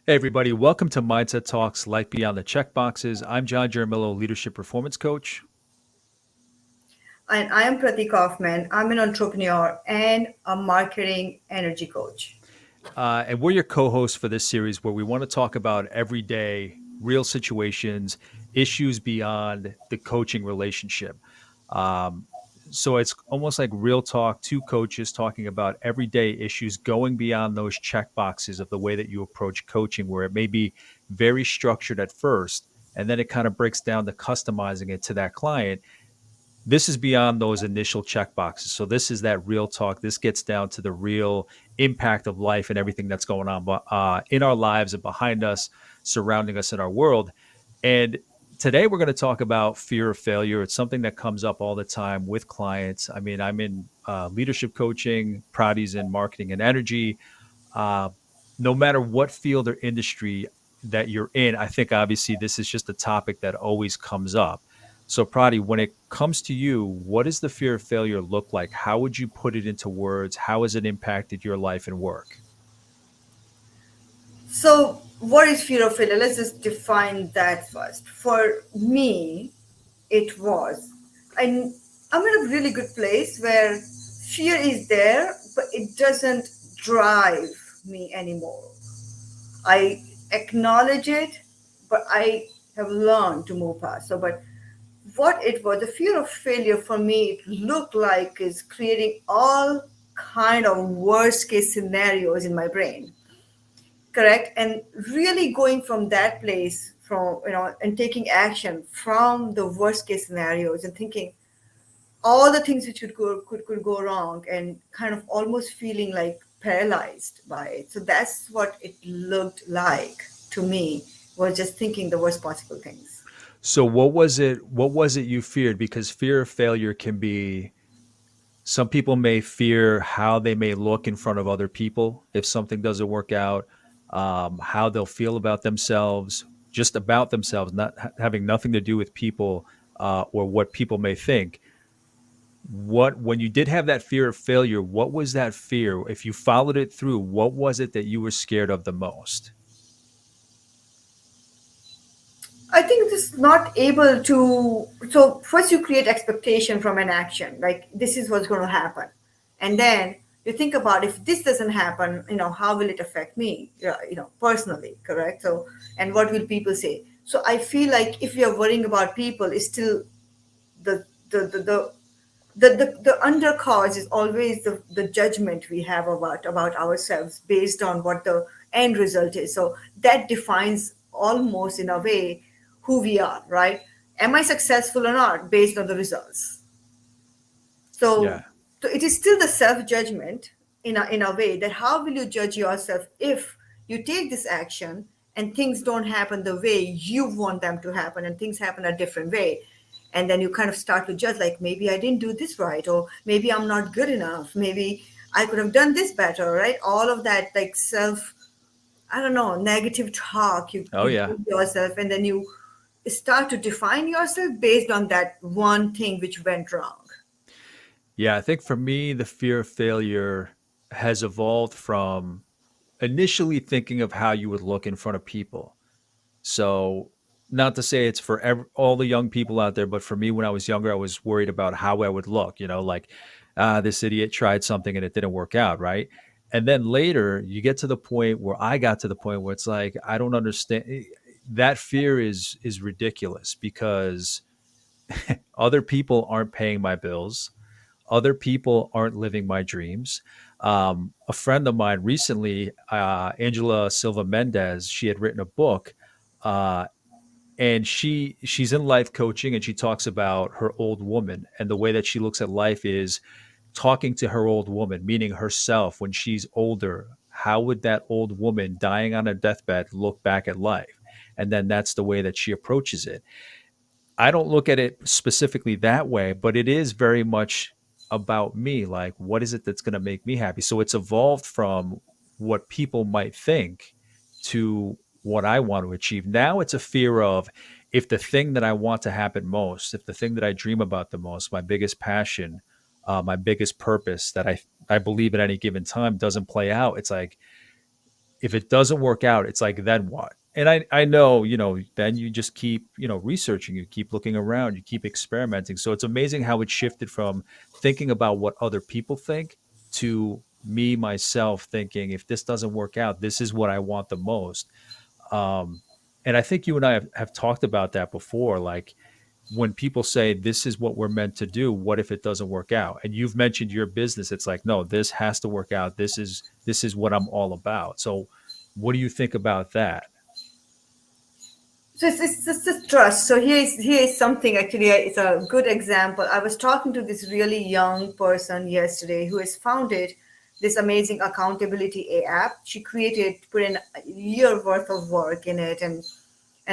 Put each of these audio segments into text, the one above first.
Hey, everybody. Welcome to Mindset Talks Life Beyond the Checkboxes. I'm John Jaramillo, Leadership Performance Coach. And I am Prati Kaufman. I'm an entrepreneur and a marketing energy coach. And we're your co hosts for this series where we want to talk about everyday, real situations, issues beyond the coaching relationship. Um, so it's almost like real talk, two coaches talking about everyday issues, going beyond those check boxes of the way that you approach coaching, where it may be very structured at first, and then it kind of breaks down to customizing it to that client. This is beyond those initial check boxes. So this is that real talk. This gets down to the real impact of life and everything that's going on in our lives and behind us, surrounding us in our world. And today we're going to talk about fear of failure. It's something that comes up all the time with clients. I mean, I'm in leadership coaching, Prati's in marketing and energy. Uh, no matter what field or industry that you're in, I think obviously this is just a topic that always comes up. So, Prati, when it comes to you, what does the fear of failure look like? How would you put it into words? How has it impacted your life and work? So, what is fear of failure? Let's just define that first. For me, it was. I, I'm in a really good place where fear is there, but it doesn't drive me anymore. I acknowledge it, but I have learned to move past. So, but what it was, the fear of failure for me, it looked like is creating all kind of worst case scenarios in my brain, correct? And really going from that place, from and taking action from the worst case scenarios and thinking all the things which could go wrong, and kind of almost feeling like paralyzed by it. So that's what it looked like to me, was just thinking the worst possible things. So, what was it? What was it you feared? Because fear of failure can be. Some people may fear how they may look in front of other people if something doesn't work out, how they'll feel about themselves, just about themselves, not having nothing to do with people or what people may think. What, when you did have that fear of failure, what was that fear? If you followed it through, what was it that you were scared of the most? I think just not able to. So first, you create expectation from an action, like this is what's going to happen, and then you think about, if this doesn't happen, how will it affect me, personally, correct? So, and what will people say? So I feel like if we are worrying about people, it's still the the the the the under cause is always the judgment we have about ourselves based on what the end result is. So that defines almost in a way who we are, right? Am I successful or not based on the results? So, Yeah. so it is still the self judgment in a way, that how will you judge yourself if you take this action and things don't happen the way you want them to happen, and things happen a different way. And then you kind of start to judge, like, maybe I didn't do this right, or maybe I'm not good enough, maybe I could have done this better, right? All of that, like self, I don't know, negative talk Oh, you yeah. give yourself, and then you start to define yourself based on that one thing which went wrong. Yeah. I think for me, the fear of failure has evolved from initially thinking of how you would look in front of people. So, not to say it's for all the young people out there, but for me, when I was younger, I was worried about how I would look, like, this idiot tried something and it didn't work out, right? And then later, you get to the point where I got to the point where it's like, I don't understand. That fear is ridiculous because other people aren't paying my bills. Other people aren't living my dreams. A friend of mine recently, Angela Silva Mendez, she had written a book, uh, and she's in life coaching, and she talks about her old woman, and the way that she looks at life is talking to her old woman, meaning herself when she's older. How would that old woman dying on a deathbed look back at life? And then that's the way that she approaches it. I don't look at it specifically that way, but it is very much about me. Like, what is it that's going to make me happy? So it's evolved from what people might think to what I want to achieve. Now it's a fear of, if the thing that I want to happen most, if the thing that I dream about the most, my biggest passion, my biggest purpose that I believe at any given time doesn't play out, it's like, if it doesn't work out, it's like, then what? And I know, then you just keep, researching, you keep looking around, you keep experimenting. So it's amazing how it shifted from thinking about what other people think to me, myself thinking, if this doesn't work out, this is what I want the most. Um, and I think you and I have talked about that before. Like, when people say this is what we're meant to do, what if it doesn't work out? And you've mentioned your business, it's like, no, this has to work out. This is what I'm all about. So what do you think about that? So it's just trust. So here is something actually. It's a good example. I was talking to this really young person yesterday who has founded this amazing accountability app. She created, put in a year worth of work in it, and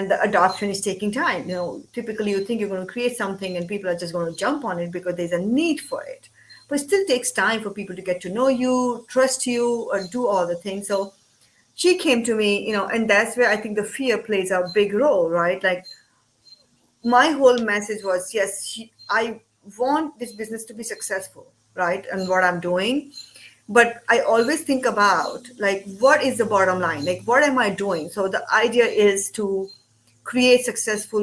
the adoption is taking time. Typically you think you're going to create something and people are just going to jump on it because there's a need for it, but it still takes time for people to get to know you, trust you, or do all the things. So she came to me, and that's where I think the fear plays a big role, right? Like, my whole message was, yes, I want this business to be successful, right? And what I'm doing. But I always think about, like, what is the bottom line? Like, what am I doing? So the idea is to create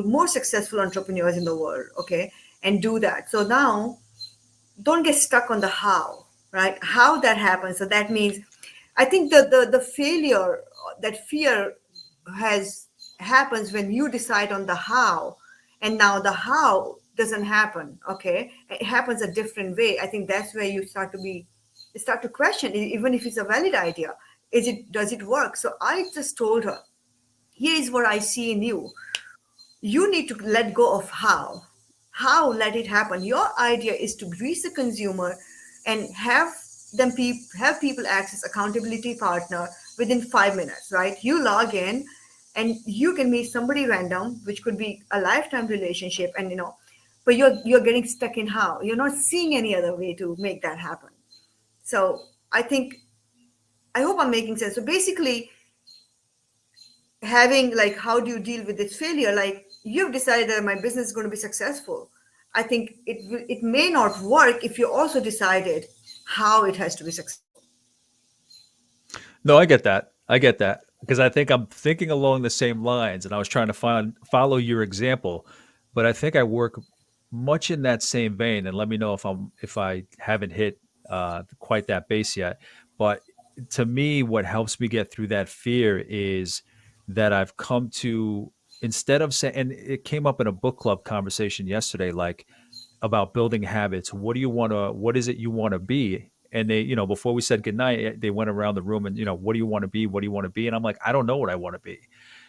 more successful entrepreneurs in the world, okay? And do that. So now don't get stuck on the how, right? How that happens. So that means, I think the failure, that fear has happens when you decide on the how, and now the how doesn't happen. Okay, it happens a different way. I think that's where you start to question, even if it's a valid idea. Does it work? So I just told her, here is what I see in you. You need to let go of let it happen. Your idea is to reach the consumer and have people access accountability partner within 5 minutes, right? You log in and you can meet somebody random, which could be a lifetime relationship, and but you're getting stuck in how. You're not seeing any other way to make that happen. So I think, I hope I'm making sense. So basically, having, like, how do you deal with this failure? Like, you've decided that my business is going to be successful. I think it may not work if you also decided how it has to be successful. No, I get that. I get that because I think I'm thinking along the same lines, and I was trying to follow your example, but I think I work much in that same vein. And let me know if I haven't hit quite that base yet. But to me, what helps me get through that fear is that I've come to, instead of saying, and it came up in a book club conversation yesterday, like, about building habits. What is it you want to be? And they, before we said goodnight, they went around the room and, what do you want to be? What do you want to be? And I'm like, I don't know what I want to be,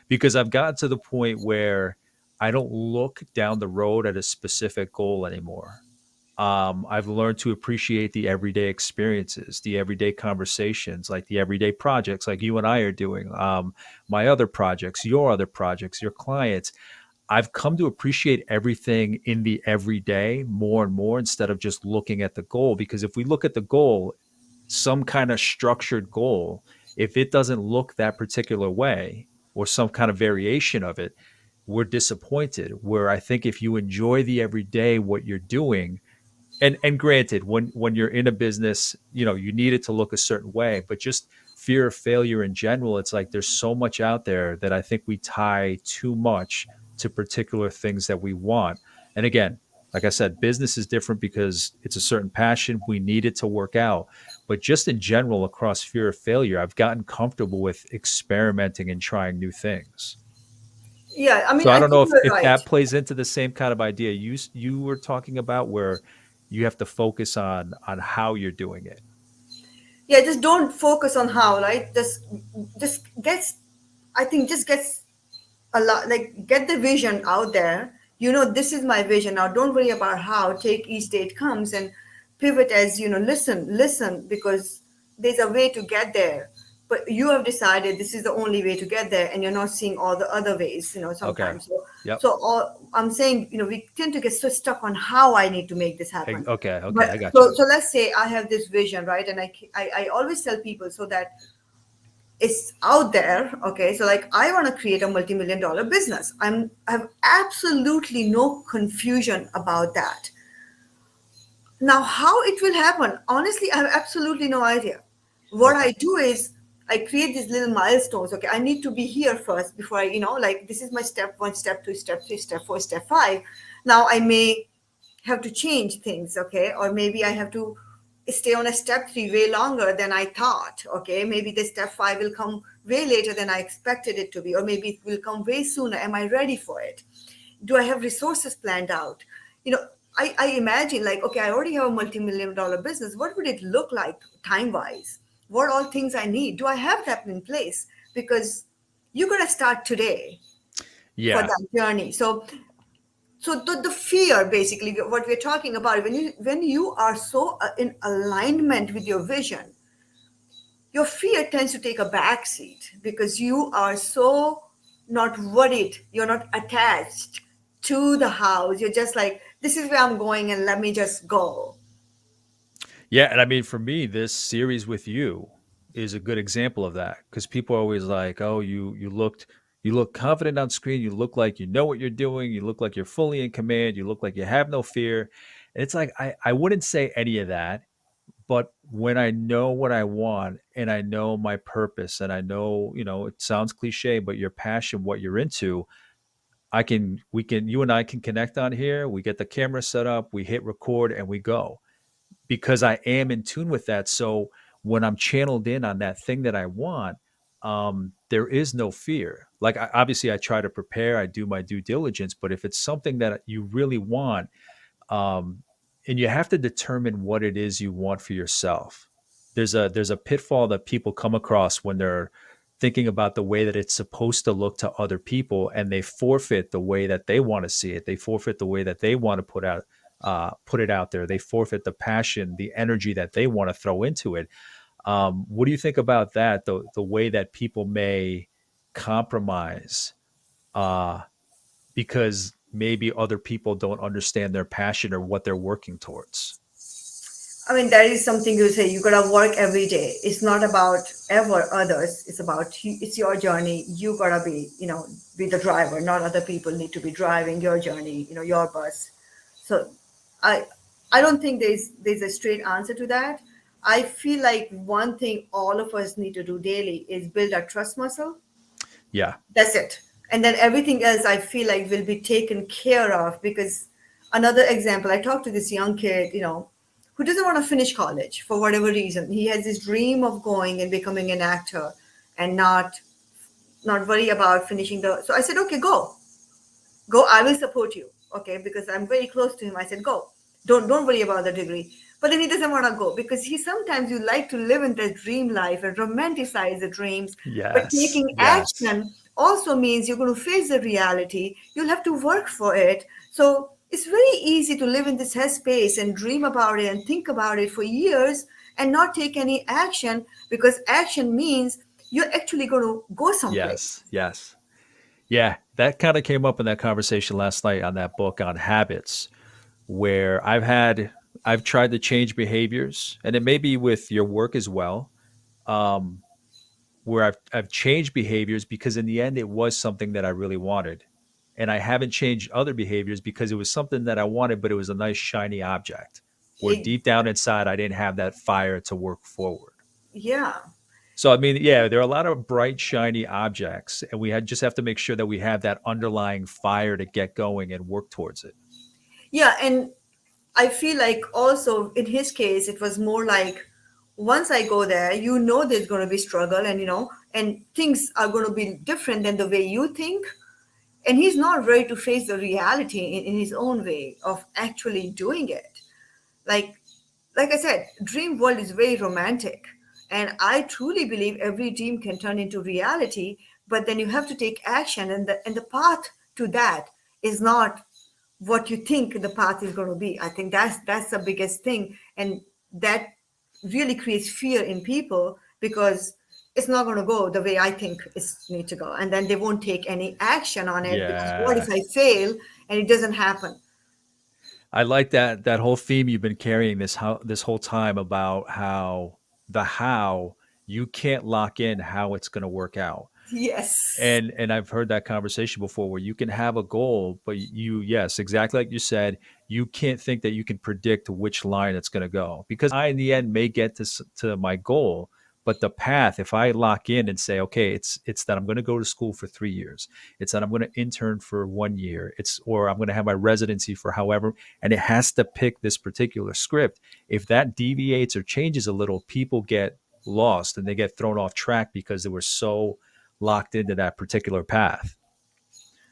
because I've gotten to the point where I don't look down the road at a specific goal anymore. I've learned to appreciate the everyday experiences, the everyday conversations, like the everyday projects like you and I are doing, my other projects, your other projects, your clients. I've come to appreciate everything in the everyday more and more, instead of just looking at the goal. Because if we look at the goal, some kind of structured goal, if it doesn't look that particular way or some kind of variation of it, we're disappointed. Where I think if you enjoy the everyday, what you're doing, and granted, when you're in a business, you need it to look a certain way, but just fear of failure in general, it's like there's so much out there that I think we tie too much to particular things that we want. And again, like I said, business is different because it's a certain passion, we need it to work out. But just in general, across fear of failure, I've gotten comfortable with experimenting and trying new things. Yeah, I mean, So I I don't know think if, you're if right. that plays into the same kind of idea you were talking about, where you have to focus on how you're doing it. Yeah, just don't focus on how, right? Just gets, I think, just gets a lot, like, get the vision out there. This is my vision. Now don't worry about how. Take each day it comes, and pivot as listen, because there's a way to get there, but you have decided this is the only way to get there, and you're not seeing all the other ways, Okay. sometimes. So Yep. I'm saying, we tend to get so stuck on how I need to make this happen. Okay. Okay. But I got you. so let's say I have this vision, right? And I always tell people, so that it's out there. Okay, so, like, I want to create a multi-million-dollar business. I have absolutely no confusion about that. Now, how it will happen, honestly, I have absolutely no idea. What I Okay. do is, I create these little milestones. Okay, I need to be here first before I, like this is my step one, step two, step three, step four, step five. Now I may have to change things, okay, or maybe I have to stay on a step three way longer than I thought. Okay, maybe the step five will come way later than I expected it to be, or maybe it will come way sooner. Am I ready for it? Do I have resources planned out? you know I imagine, like, okay, I already have a multi-million dollar business. What would it look like time wise? What all things I need? Do I have that in place? Because you're going to start today for Yeah. that journey. So the fear, basically what we're talking about, when you are so in alignment with your vision, your fear tends to take a back seat because you are so not worried, you're not attached to the house. You're just like, this is where I'm going and let me just go. Yeah, and I mean, for me, this series with you is a good example of that because people are always like, "Oh, you look confident on screen. You look like you know what you're doing. You look like you're fully in command. You look like you have no fear." And it's like I wouldn't say any of that, but when I know what I want and I know my purpose and I know, it sounds cliche, but your passion, what you're into, you and I can connect on here. We get the camera set up, we hit record, and we go because I am in tune with that. So when I'm channeled in on that thing that I want, there is no fear. Like obviously, I try to prepare, I do my due diligence, but if it's something that you really want, um, and you have to determine what it is you want for yourself. There's a pitfall that people come across when they're thinking about the way that it's supposed to look to other people, and they forfeit the way that they want to see it. They forfeit the way that they want to put it out there. They forfeit the passion, the energy that they want to throw into it. What do you think about that? The way that people may compromise uh, because maybe other people don't understand their passion or what they're working towards. I mean, that is something you say. You gotta work every day. It's not about ever others. It's about you. It's your journey. You gotta be the driver. Not other people need to be driving your journey. Your bus. So, I, I don't think there's a straight answer to that. I feel like one thing all of us need to do daily is build a trust muscle. Yeah. That's it. And then everything else I feel like will be taken care of. Because another example, I talked to this young kid, who doesn't want to finish college for whatever reason. He has this dream of going and becoming an actor and not worry about finishing the. So I said, okay, go, I will support you. Okay, because I'm very close to him. I said, go, don't worry about the degree. But then he doesn't want to go because he sometimes you like to live in the dream life and romanticize the dreams. But Yes. taking Yes. action also means you're going to face the reality. You'll have to work for it. So it's very easy to live in this headspace and dream about it and think about it for years and not take any action, because action means you're actually going to go someplace. Yes. Yes. Yeah. That kind of came up in that conversation last night on that book on habits, where I've tried to change behaviors, and it may be with your work as well. Um, where I've changed behaviors because in the end it was something that I really wanted. And I haven't changed other behaviors because it was something that I wanted, but it was a nice shiny object. Where It, deep down inside I didn't have that fire to work forward. yeah. So I mean, yeah, there are a lot of bright, shiny objects, and just have to make sure that we have that underlying fire to get going and work towards it. Yeah, and I feel like also in his case, it was more like once I go there, there's going to be struggle, and things are going to be different than the way you think. And he's not ready to face the reality in his own way of actually doing it. Like, like I said, dream world is very romantic. And I truly believe every dream can turn into reality, but then you have to take action, and the path to that is not what you think the path is going to be. I think that's the biggest thing, and that really creates fear in people because it's not going to go the way I think it's need to go, and then they won't take any action on it because what if Yeah. I fail and it doesn't happen? I like that whole theme you've been carrying this whole time about how you can't lock in how it's going to work out. Yes. And I've heard that conversation before where you can have a goal, but yes, exactly like you said, you can't think that you can predict which line it's going to go because I in the end may get to my goal, But the path, if I lock in and say, okay, it's that I'm going to go to school for 3 years, it's that I'm going to intern for 1 year, it's or I'm going to have my residency for however, and it has to pick this particular script. If that deviates or changes a little, people get lost and they get thrown off track because they were so locked into that particular path.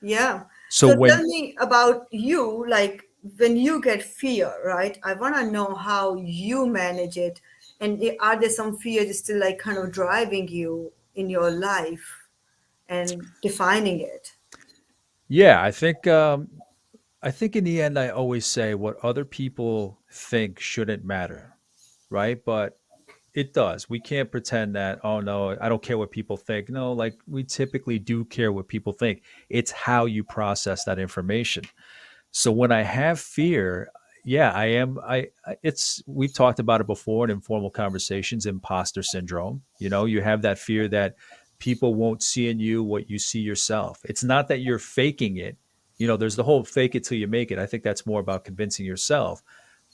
Yeah. So So tell when me about you, like when you get fear, right? I want to know how you manage it. And are there some fears still like kind of driving you in your life and defining it? Yeah, I think in the end I always say what other people think shouldn't matter, right? But it does. We can't pretend that, oh no, I don't care what people think. No, like we typically do care what people think. It's how you process that information. So when I have fear, yeah, I am it's we've talked about it before in informal conversations, imposter syndrome. You have that fear that people won't see in you what you see yourself. It's not that you're faking it. There's the whole fake it till you make it. I think that's more about convincing yourself.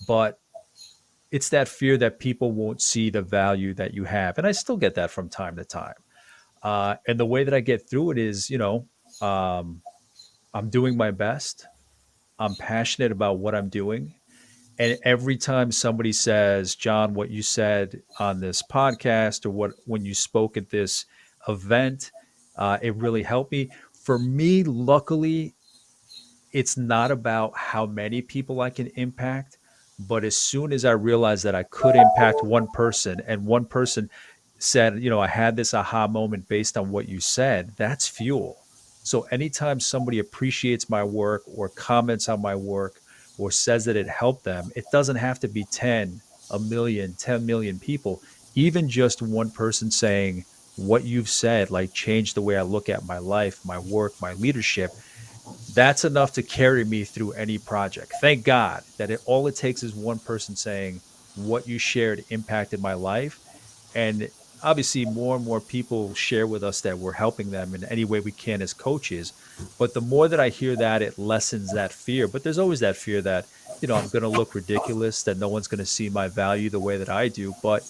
But it's that fear that people won't see the value that you have. And I still get that from time to time. And the way that I get through it is, I'm doing my best. I'm passionate about what I'm doing. And every time somebody says, John, what you said on this podcast or when you spoke at this event, it really helped me. For me, luckily, it's not about how many people I can impact, but as soon as I realized that I could impact one person and one person said, I had this aha moment based on what you said, that's fuel. So anytime somebody appreciates my work or comments on my work or says that it helped them, it doesn't have to be 10, a million, 10 million people. Even just one person saying what you've said, like changed the way I look at my life, my work, my leadership, that's enough to carry me through any project. Thank God that all it takes is one person saying what you shared impacted my life. And obviously, more and more people share with us that we're helping them in any way we can as coaches. But the more that I hear that, it lessens that fear. But there's always that fear that, I'm going to look ridiculous, that no one's going to see my value the way that I do. But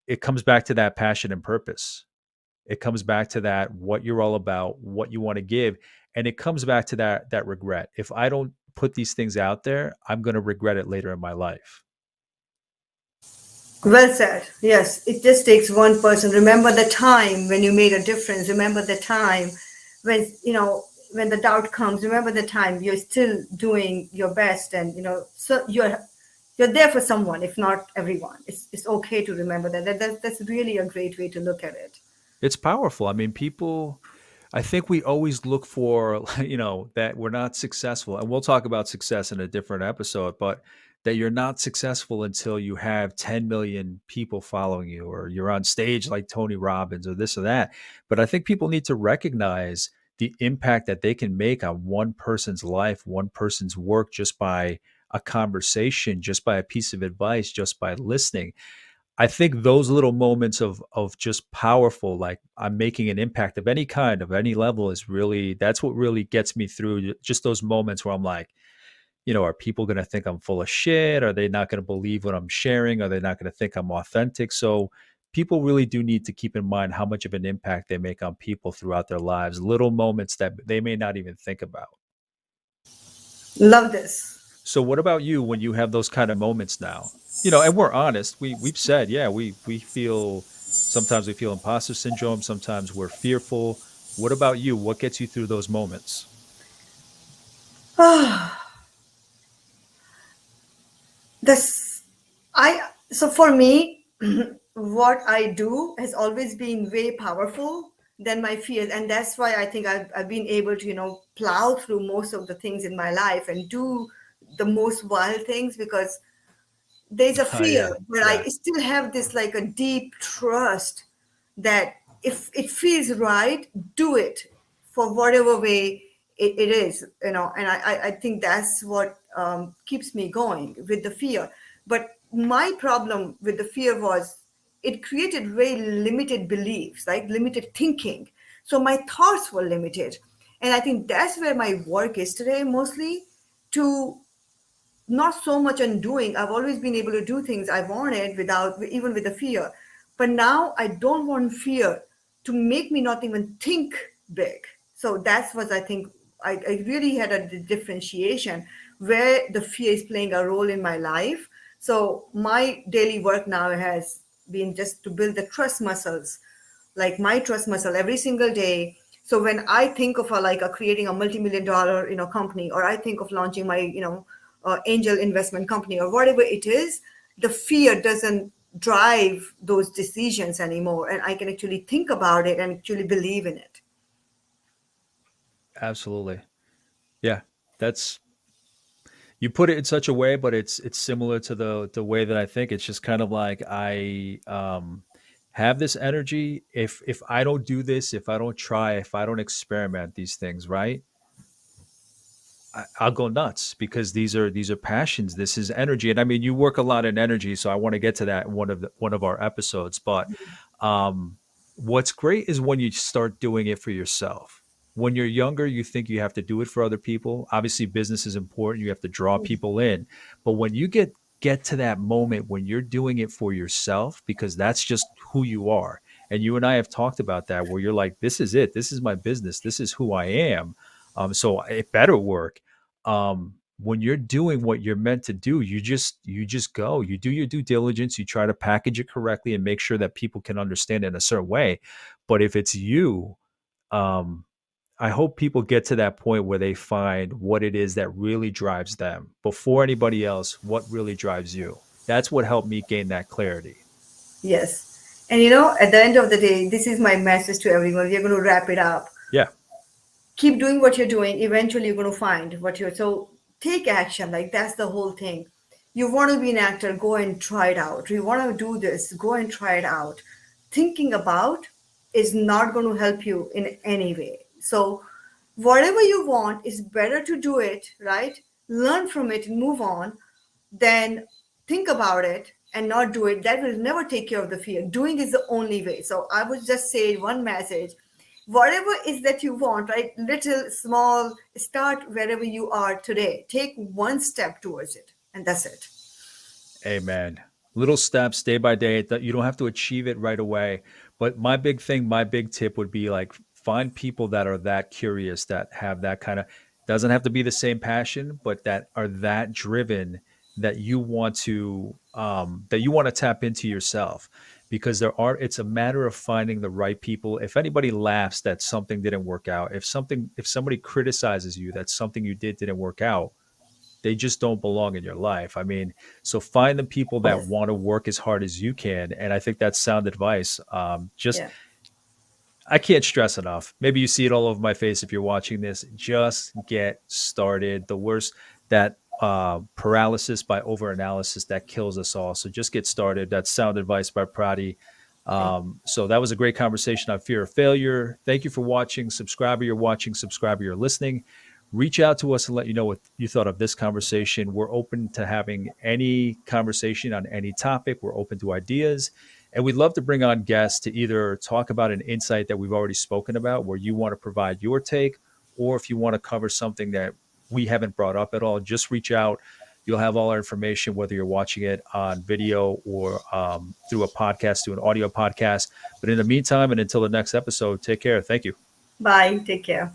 it comes back to that passion and purpose. It comes back to that what you're all about, what you want to give, and it comes back to that regret. If I don't put these things out there, I'm going to regret it later in my life. Well said. Yes, it just takes one person. Remember the time when you made a difference. Remember the time when, when the doubt comes. Remember the time you're still doing your best, and so you're there for someone, if not everyone. It's okay to remember that. That's really a great way to look at it. It's powerful. I mean, people, I think we always look for, that we're not successful. And we'll talk about success in a different episode, but that you're not successful until you have 10 million people following you or you're on stage like Tony Robbins or this or that. But I think people need to recognize the impact that they can make on one person's life, one person's work just by a conversation, just by a piece of advice, just by listening. I think those little moments of just powerful, like I'm making an impact of any kind, of any level, is really that's what really gets me through. Just those moments where I'm like, are people going to think I'm full of shit? Are they not going to believe what I'm sharing? Are they not going to think I'm authentic? So people really do need to keep in mind how much of an impact they make on people throughout their lives, little moments that they may not even think about. Love this. So what about you when you have those kind of moments now? And we're honest. We've said, yeah, we feel sometimes we feel imposter syndrome, sometimes we're fearful. What about you? What gets you through those moments? This I so for me, what I do has always been way powerful than my fears, and that's why I think I've been able to plow through most of the things in my life and do the most wild things, because there's a Oh fear, yeah, but I yeah. still have this like a deep trust that if it feels right, do it for whatever way it is, and I think that's what keeps me going with the fear. But my problem with the fear was it created very limited beliefs, like limited thinking. So my thoughts were limited. And I think that's where my work is today, mostly to not so much on doing. I've always been able to do things I wanted without, even with the fear. But now I don't want fear to make me not even think big. So that's what I think. I really had a differentiation where the fear is playing a role in my life. So my daily work now has been just to build the trust muscles, like my trust muscle every single day. So when I think of like a creating a multi-million dollar company, or I think of launching my angel investment company or whatever it is, the fear doesn't drive those decisions anymore, and I can actually think about it and actually believe in it. Absolutely. Yeah. That's you put it in such a way, but it's similar to the way that I think. It's just kind of like I have this energy. If I don't do this, if I don't try, if I don't experiment these things, right? I'll go nuts because these are passions. This is energy, and I mean, you work a lot in energy, so I want to get to that in one of our episodes. But um, what's great is when you start doing it for yourself. When you're younger, you think you have to do it for other people. Obviously, business is important. You have to draw people in, but when you get to that moment when you're doing it for yourself, because that's just who you are. And you and I have talked about that, where you're like, this is it. This is my business. This is who I am. So it better work. When you're doing what you're meant to do, you just go. You do your due diligence. You try to package it correctly and make sure that people can understand it in a certain way. But if it's you, um, I hope people get to that point where they find what it is that really drives them before anybody else. What really drives you? That's what helped me gain that clarity. Yes. And at the end of the day, this is my message to everyone. We're going to wrap it up. Yeah, Keep doing what you're doing. Eventually you're going to find what you're, so take action. Like, that's the whole thing. You want to be an actor, go and try it out. You want to do this, go and try it out. Thinking about is not going to help you in any way. So whatever you want, is better to do it, right? Learn from it and move on, then think about it and not do it. That will never take care of the fear. Doing is the only way. So I would just say one message: whatever is that you want, right? Little, small, start wherever you are today. Take one step towards it, and that's it. amen. Little steps, day by day. That you don't have to achieve it right away. But my big thing, my big tip would be like find people that are that curious, that have that kind of doesn't have to be the same passion, but that are that driven that you want to tap into yourself. Because it's a matter of finding the right people. If anybody laughs that something didn't work out, if somebody criticizes you that something you didn't work out, they just don't belong in your life. I mean, so find the people that Yes. want to work as hard as you can. And I think that's sound advice. Just Yeah. I can't stress enough. Maybe you see it all over my face if you're watching this. Just get started. The worst that paralysis by overanalysis that kills us all. So just get started. That's sound advice by Prati. Thank So that was a great conversation on fear of failure. Thank you for watching. Subscriber, you're watching. Subscriber, you're listening. Reach out to us and let you know what you thought of this conversation. We're open to having any conversation on any topic. We're open to ideas. And we'd love to bring on guests to either talk about an insight that we've already spoken about, where you want to provide your take, or if you want to cover something that we haven't brought up at all, just reach out. You'll have all our information, whether you're watching it on video or through a podcast, through an audio podcast. But in the meantime, and until the next episode, take care. Thank you. Bye. Take care.